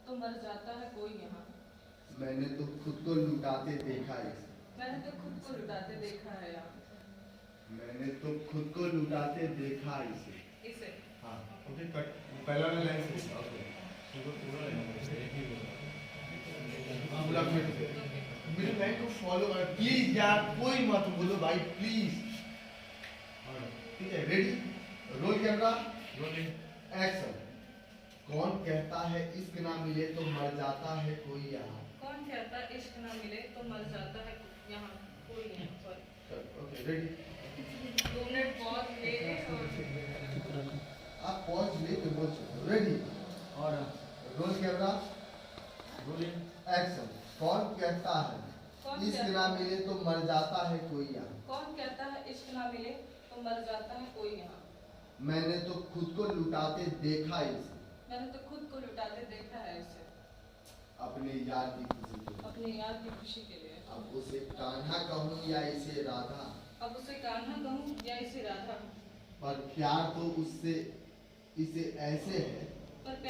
तो मर जाता है कोई यहाँ। मैंने तो खुद को लुटाते देखा इसे। मैंने तो खुद को लुटाते देखा है यहाँ। मैंने तो खुद को लुटाते देखा इसे। इसे हाँ ओके कट। पहला वाला लाइन से ओके पूरा फिर से मेरे लाइन को फॉलो कर प्लीज यार, कोई मत बोलो भाई प्लीज। ठीक है ready, roll camera, rolling action. कौन कहता है इश्क ना मिले तो मर जाता है कोई यहाँ। कौन कहता है इश्क ना मिले तो मर जाता है यहाँ कोई नहीं। Sorry okay ready. 2 minute pause ले और आप पॉज ले के बोल सकते। रेडी और रोल कैमरा, रोलिंग एक्शन। कौन कहता है इश्क ना मिले तो मर जाता है कोई यहाँ। कौन कहता है इश्क ना मिले तो मर जाता है कोई यहाँ। मैंने तो खुद को लुटाते देखा इसे। मैंने तो खुद को लुटाते देखा है इसे। अपने यार की खुशी के लिए। अपने यार की खुशी के लिए। अब उसे कान्हा कहूँ या इसे राधा। अब उसे कान्हा कहूँ या इसे राधा। पर प्यार तो उससे इसे ऐसे है